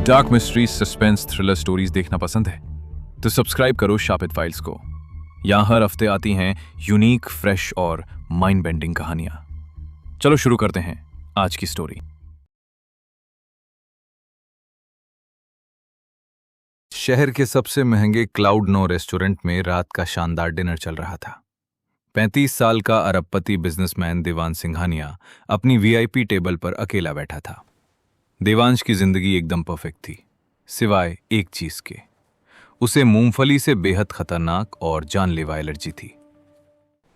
Dark mystery, suspense, thriller stories देखना पसंद है तो सब्सक्राइब करो शापित फाइल्स को। यहाँ हर हफ्ते आती हैं यूनिक, फ्रेश और माइंड बेंडिंग कहानियां। चलो शुरू करते हैं आज की स्टोरी। शहर के सबसे महंगे क्लाउड 9 रेस्टोरेंट में रात का शानदार डिनर चल रहा था। 35 साल का अरबपति बिजनेसमैन देवांश सिंघानिया अपनी वीआईपी टेबल पर अकेला बैठा था। देवांश की जिंदगी एकदम परफेक्ट थी, सिवाय एक चीज के। उसे मूंगफली से बेहद खतरनाक और जानलेवा एलर्जी थी।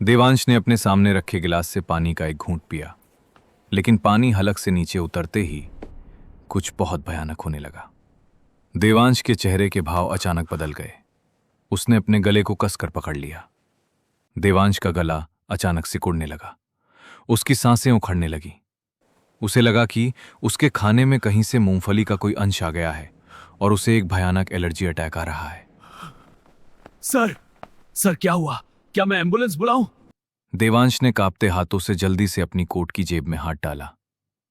देवांश ने अपने सामने रखे गिलास से पानी का एक घूंट पिया, लेकिन पानी हलक से नीचे उतरते ही कुछ बहुत भयानक होने लगा। देवांश के चेहरे के भाव अचानक बदल गए। उसने अपने गले को कसकर पकड़ लिया। देवांश का गला अचानक सिकुड़ने लगा। उसकी सांसें उखड़ने लगी। उसे लगा कि उसके खाने में कहीं से मूंगफली का कोई अंश आ गया है और उसे एक भयानक एलर्जी अटैक आ रहा है। सर क्या हुआ? क्या मैं एम्बुलेंस बुलाऊं? देवांश ने कांपते हाथों से जल्दी से अपनी कोट की जेब में हाथ डाला,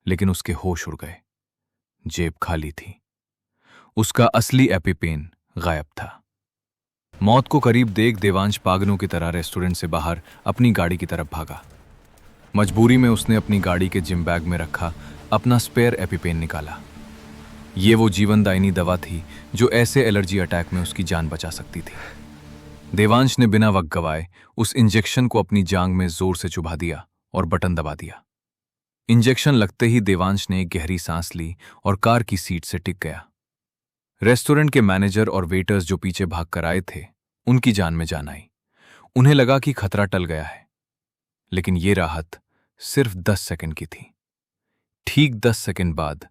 लेकिन उसके होश उड़ गए। जेब खाली थी। उसका असली एपिपेन गायब था। मौत को करीब देख देवांश पागलों की तरह रेस्टोरेंट से बाहर अपनी गाड़ी की तरफ भागा। मजबूरी में उसने अपनी गाड़ी के जिम बैग में रखा अपना स्पेयर एपिपेन निकाला। ये वो जीवनदायिनी दवा थी जो ऐसे एलर्जी अटैक में उसकी जान बचा सकती थी। देवांश ने बिना वक्त गवाए उस इंजेक्शन को अपनी जांग में जोर से चुभा दिया और बटन दबा दिया। इंजेक्शन लगते ही देवांश ने एक गहरी सांस ली और कार की सीट से टिक गया। रेस्टोरेंट के मैनेजर और वेटर्स जो पीछे भाग कर आए थे, उनकी जान में जान आई। उन्हें लगा कि खतरा टल गया है, लेकिन ये राहत सिर्फ 10 सेकंड की थी। ठीक 10 सेकंड बाद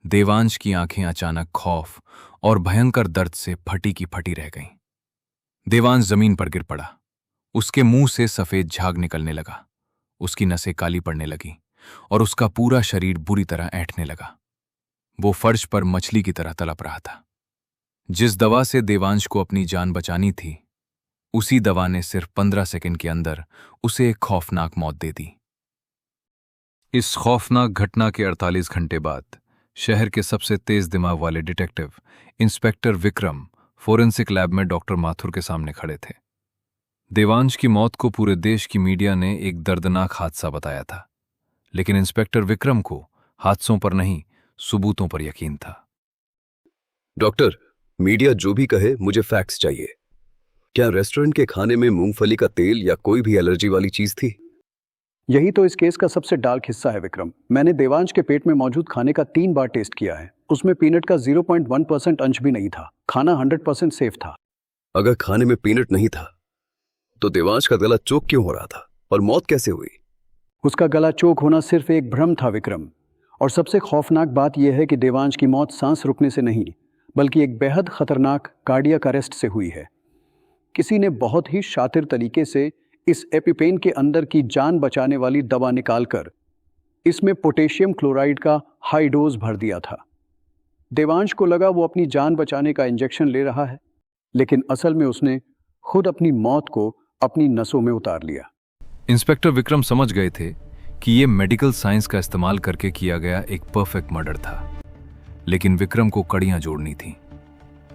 देवांश की आंखें अचानक खौफ और भयंकर दर्द से फटी की फटी रह गईं। देवांश जमीन पर गिर पड़ा। उसके मुंह से सफेद झाग निकलने लगा। उसकी नसें काली पड़ने लगी और उसका पूरा शरीर बुरी तरह ऐंठने लगा। वो फर्श पर मछली की तरह तड़प रहा था। जिस दवा से देवांश को अपनी जान बचानी थी, उसी दवा ने सिर्फ 15 सेकंड के अंदर उसे एक खौफनाक मौत दे दी। इस खौफनाक घटना के 48 घंटे बाद शहर के सबसे तेज दिमाग वाले detective inspector Vikram forensic lab में डॉक्टर माथुर के सामने खड़े थे। देवांश की मौत को पूरे देश की मीडिया ने एक दर्दनाक हादसा बताया था, लेकिन इंस्पेक्टर विक्रम को हादसों पर नहीं, सबूतों पर यकीन था। डॉक्टर, मीडिया जो भी कहे, मुझे फैक्ट्स चाहिए। क्या रेस्टोरेंट के खाने में मूंगफली का तेल या कोई भी एलर्जी वाली चीज थी? यही तो इस केस का सबसे डार्क हिस्सा है विक्रम। मैंने देवांश के पेट में मौजूद खाने का 3 बार टेस्ट किया है। उसमें पीनट का 0.1% अंश भी नहीं था। खाना 100% सेफ था। अगर खाने में पीनट नहीं था तो देवांश का गला चोक क्यों हो रहा था और मौत कैसे हुई? उसका गला चोक होना सिर्फ एक भ्रम था विक्रम। और सबसे खौफनाक बात यह है कि देवांश की मौत सांस रुकने से नहीं, बल्कि एक बेहद खतरनाक कार्डियक अरेस्ट से हुई है। किसी ने बहुत ही शातिर तरीके से इस एपिपेन के अंदर की जान बचाने वाली दवा निकालकर इसमें पोटेशियम क्लोराइड का हाई डोज भर दिया था। देवांश को लगा वो अपनी जान बचाने का इंजेक्शन ले रहा है, लेकिन असल में उसने खुद अपनी मौत को अपनी नसों में उतार लिया। इंस्पेक्टर विक्रम समझ गए थे कि यह मेडिकल साइंस का इस्तेमाल करके किया गया एक परफेक्ट मर्डर था, लेकिन विक्रम को कड़ियां जोड़नी थी।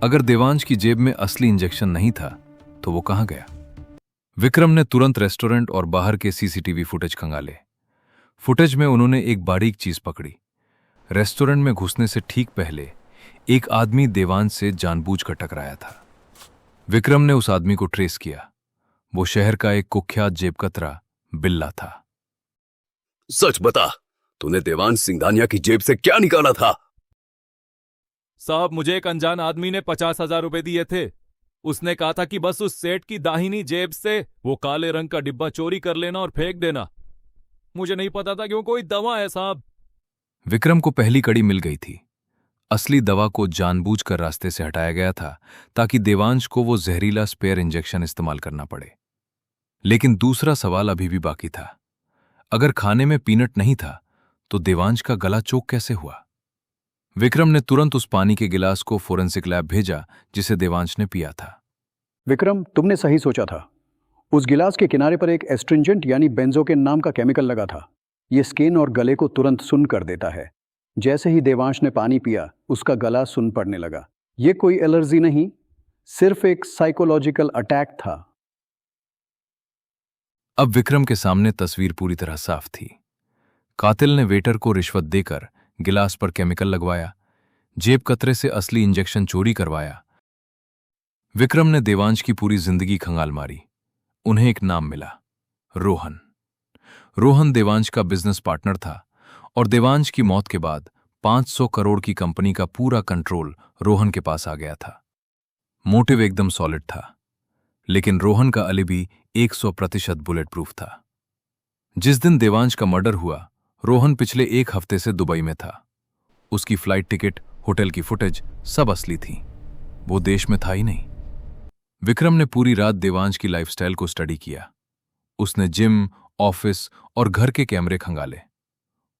अगर देवांश की जेब में असली इंजेक्शन नहीं था तो वो कहां गया? विक्रम ने तुरंत रेस्टोरेंट और बाहर के सीसीटीवी फुटेज खंगाले। फुटेज में उन्होंने एक बारीक चीज पकड़ी। रेस्टोरेंट में घुसने से ठीक पहले एक आदमी देवांश से जानबूझकर टकराया था। विक्रम ने उस आदमी को ट्रेस किया। वो शहर का एक कुख्यात जेबकतरा बिल्ला था। सच बता, तूने देवांश सिंघानिया की जेब से क्या निकाला था? साहब, मुझे एक अनजान आदमी ने 50,000 रुपए दिए थे। उसने कहा था कि बस उस सेठ की दाहिनी जेब से वो काले रंग का डिब्बा चोरी कर लेना और फेंक देना। मुझे नहीं पता था कि वो कोई दवा है साहब। विक्रम को पहली कड़ी मिल गई थी। असली दवा को जानबूझकर रास्ते से हटाया गया था ताकि देवांश को वो जहरीला स्पेयर इंजेक्शन इस्तेमाल करना पड़े। लेकिन दूसरा सवाल अभी भी बाकी था। अगर खाने में पीनट नहीं था तो देवांश का गला चोक कैसे हुआ? विक्रम ने तुरंत उस पानी के गिलास को फोरेंसिक लैब भेजा जिसे देवांश ने पिया था। विक्रम, तुमने सही सोचा था। उस गिलास के किनारे पर एक एस्ट्रिंजेंट यानी बेंजोकेन नाम का केमिकल लगा था। ये स्किन और गले को तुरंत सुन्न कर देता है। जैसे ही देवांश ने पानी पिया उसका गला सुन पड़ने लगा। ये कोई एलर्जी नहीं, सिर्फ एक साइकोलॉजिकल अटैक था। अब विक्रम के सामने तस्वीर पूरी तरह साफ थी। कातिल ने वेटर को रिश्वत देकर गिलास पर केमिकल लगवाया, जेब कतरे से असली इंजेक्शन चोरी करवाया। विक्रम ने देवांश की पूरी जिंदगी खंगाल मारी। उन्हें एक नाम मिला, रोहन। रोहन देवांश का बिजनेस पार्टनर था और देवांश की मौत के बाद 500 करोड़ की कंपनी का पूरा कंट्रोल रोहन के पास आ गया था। मोटिव एकदम सॉलिड था, लेकिन रोहन का अलिबी 100% बुलेट प्रूफ था। जिस दिन देवांश का मर्डर हुआ, रोहन पिछले 1 हफ्ते से दुबई में था। उसकी फ्लाइट टिकट, होटल की फुटेज सब असली थी। वो देश में था ही नहीं। विक्रम ने पूरी रात देवांश की लाइफस्टाइल को स्टडी किया। उसने जिम, ऑफिस और घर के कैमरे खंगाले,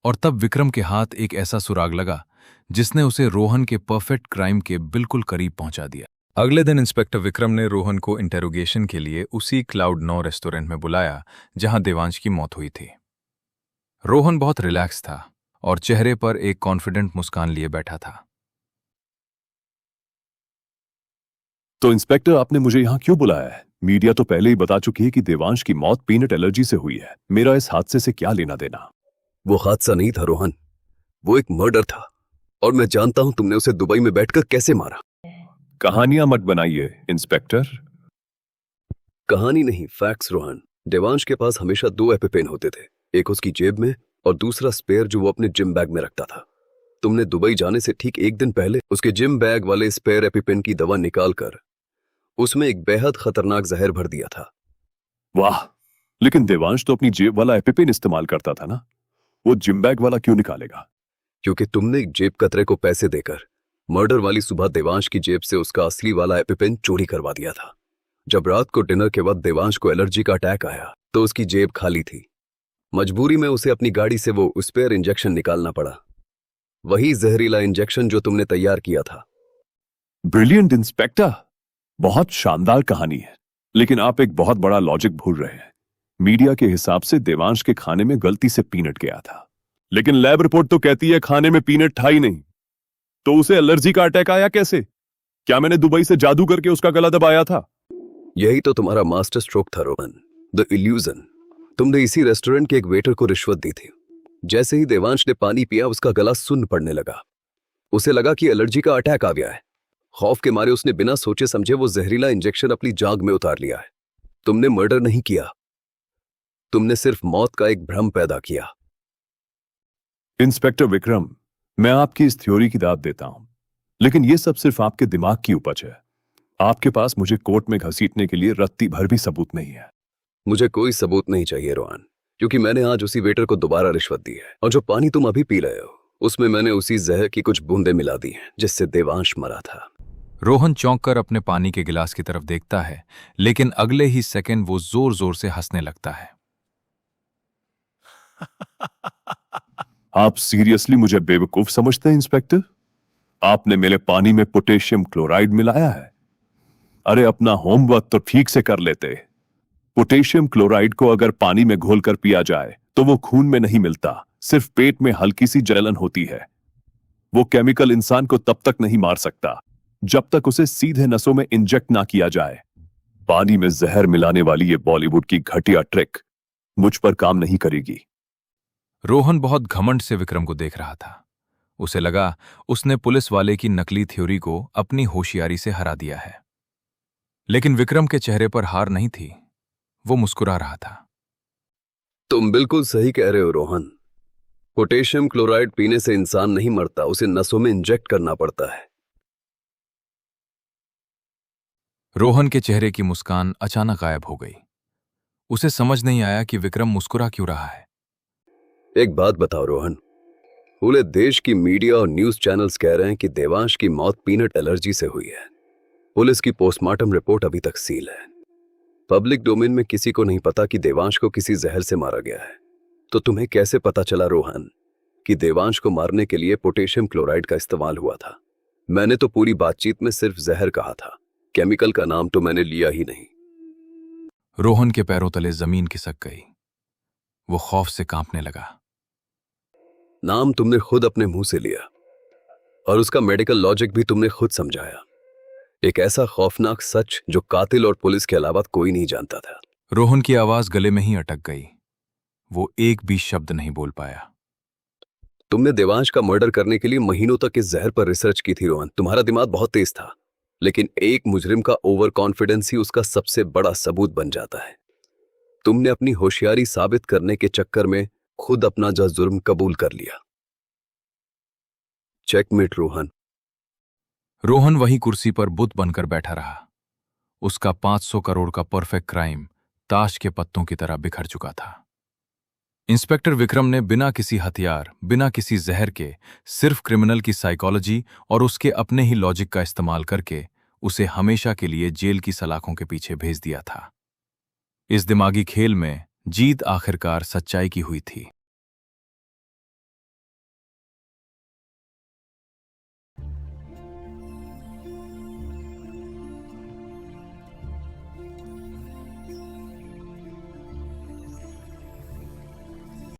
और तब विक्रम के हाथ एक ऐसा सुराग लगा जिसने उसे रोहन के परफेक्ट क्राइम के बिल्कुल करीब पहुंचा दिया। अगले दिन इंस्पेक्टर विक्रम ने रोहन को इंटेरोगेशन के लिए उसी क्लाउड 9 रेस्टोरेंट में बुलाया जहां देवांश की मौत हुई थी। रोहन बहुत रिलैक्स था और चेहरे पर एक कॉन्फिडेंट मुस्कान लिए बैठा था। तो इंस्पेक्टर, आपने मुझे यहाँ क्यों बुलाया है? मीडिया तो पहले ही बता चुकी है कि देवांश की मौत पीनट एलर्जी से हुई है। मेरा इस हादसे से क्या लेना देना? वो हादसा नहीं था रोहन, वो एक मर्डर था, और मैं जानता हूं तुमने उसे दुबई में बैठकर कैसे मारा। कहानियां मत बनाइए इंस्पेक्टर। कहानी नहीं, फैक्ट्स रोहन। देवांश के पास हमेशा 2 एपिपेन होते थे, एक उसकी जेब में और दूसरा स्पेयर जो वो अपने जिम बैग में रखता था। तुमने दुबई जाने से ठीक 1 दिन पहले उसके जिम बैग वाले स्पेयर एपिपेन की दवा निकालकर उसमें एक बेहद खतरनाक जहर भर दिया था। वाह, लेकिन देवांश तो अपनी जेब वाला एपिपेन इस्तेमाल करता था ना, वो जिम बैग वाला क्यों निकालेगा? क्योंकि तुमने जेब कतरे को पैसे देकर मर्डर वाली सुबह देवांश की जेब से उसका असली वाला एपिपेन चोरी करवा दिया था। जब रात को डिनर के बाद देवांश को एलर्जी का अटैक आया तो उसकी जेब खाली थी। मजबूरी में उसे अपनी गाड़ी से वो स्पेयर इंजेक्शन निकालना पड़ा, वही जहरीला इंजेक्शन जो तुमने तैयार किया था। ब्रिलियंट इंस्पेक्टर, बहुत शानदार कहानी है, लेकिन आप एक बहुत बड़ा लॉजिक भूल रहे हैं। मीडिया के हिसाब से देवांश के खाने में गलती से पीनट गया था, लेकिन लैब रिपोर्ट तो कहती है खाने में पीनट था ही नहीं। तो उसे एलर्जी का अटैक आया कैसे? क्या मैंने दुबई से जादू करके उसका गला दबाया था? यही तो तुम्हारा मास्टर स्ट्रोक था रोहन, द इल्यूजन। तुमने इसी रेस्टोरेंट के एक वेटर को रिश्वत दी थी। जैसे ही देवांश ने पानी पिया उसका गला सुन्न पड़ने लगा। उसे लगा कि एलर्जी का अटैक आ गया है। खौफ के मारे उसने बिना सोचे समझे वो जहरीला इंजेक्शन अपनी जांघ में उतार लिया है। तुमने मर्डर नहीं किया, तुमने सिर्फ मौत का एक भ्रम पैदा किया। इंस्पेक्टर विक्रम, मैं आपकी इस थ्योरी की दाद देता हूं, लेकिन यह सब सिर्फ आपके दिमाग की उपज है। आपके पास मुझे कोर्ट में घसीटने के लिए रत्ती भर भी सबूत नहीं है। मुझे कोई सबूत नहीं चाहिए रोहन, क्योंकि मैंने आज उसी वेटर को दोबारा रिश्वत दी है, और जो पानी तुम अभी पी रहे हो उसमें मैंने उसी जहर की कुछ बूंदें मिला दी हैं जिससे देवांश मरा था। रोहन चौंक कर अपने पानी के गिलास की तरफ देखता है, लेकिन अगले ही सेकंड वो जोर जोर से हंसने लगता है। आप सीरियसली मुझे बेवकूफ समझते हैं इंस्पेक्टर? आपने मेरे पानी में पोटेशियम क्लोराइड मिलाया है। अरे अपना होमवर्क तो ठीक से कर लेते। पोटेशियम क्लोराइड को अगर पानी में घोलकर पिया जाए तो वो खून में नहीं मिलता, सिर्फ पेट में हल्की सी जलन होती है। वो केमिकल इंसान को तब तक नहीं मार सकता जब तक उसे सीधे नसों में इंजेक्ट ना किया जाए। पानी में जहर मिलाने वाली ये बॉलीवुड की घटिया ट्रिक मुझ पर काम नहीं करेगी। रोहन बहुत घमंड से विक्रम को देख रहा था। उसे लगा उसने पुलिस वाले की नकली थ्योरी को अपनी होशियारी से हरा दिया है। लेकिन विक्रम के चेहरे पर हार नहीं थी, वो मुस्कुरा रहा था। तुम बिल्कुल सही कह रहे हो रोहन। पोटेशियम क्लोराइड पीने से इंसान नहीं मरता, उसे नसों में इंजेक्ट करना पड़ता है। रोहन के चेहरे की मुस्कान अचानक गायब हो गई। उसे समझ नहीं आया कि विक्रम मुस्कुरा क्यों रहा है। एक बात बताओ रोहन, पूरे देश की मीडिया और न्यूज चैनल्स कह रहे हैं कि देवांश की मौत पीनट एलर्जी से हुई है। पुलिस की पोस्टमार्टम रिपोर्ट अभी तक सील है। पब्लिक डोमेन में किसी को नहीं पता कि देवांश को किसी जहर से मारा गया है। तो तुम्हें कैसे पता चला रोहन कि देवांश को मारने के लिए पोटेशियम क्लोराइड का इस्तेमाल हुआ था? मैंने तो पूरी बातचीत में सिर्फ जहर कहा था, केमिकल का नाम तो मैंने लिया ही नहीं। रोहन के पैरों तले जमीन खिसक गई। वो खौफ से कांपने लगा। नाम तुमने खुद अपने मुंह से लिया और उसका मेडिकल लॉजिक भी तुमने खुद समझाया। एक ऐसा खौफनाक सच जो कातिल और पुलिस के अलावा कोई नहीं जानता था। रोहन की आवाज गले में ही अटक गई। वो एक भी शब्द नहीं बोल पाया। तुमने देवांश का मर्डर करने के लिए महीनों तक इस जहर पर रिसर्च की थी रोहन। तुम्हारा दिमाग बहुत तेज था, लेकिन एक मुजरिम का ओवर कॉन्फिडेंस ही उसका सबसे बड़ा सबूत बन जाता है। तुमने अपनी होशियारी साबित करने के चक्कर में खुद अपना जुर्म कबूल कर लिया। चेकमेट रोहन। रोहन वही कुर्सी पर बुत बनकर बैठा रहा। उसका 500 करोड़ का परफेक्ट क्राइम ताश के पत्तों की तरह बिखर चुका था। इंस्पेक्टर विक्रम ने बिना किसी हथियार, बिना किसी जहर के, सिर्फ क्रिमिनल की साइकोलॉजी और उसके अपने ही लॉजिक का इस्तेमाल करके उसे हमेशा के लिए जेल की सलाखों के पीछे भेज दिया था। इस दिमागी खेल में जीत आखिरकार सच्चाई की हुई थी।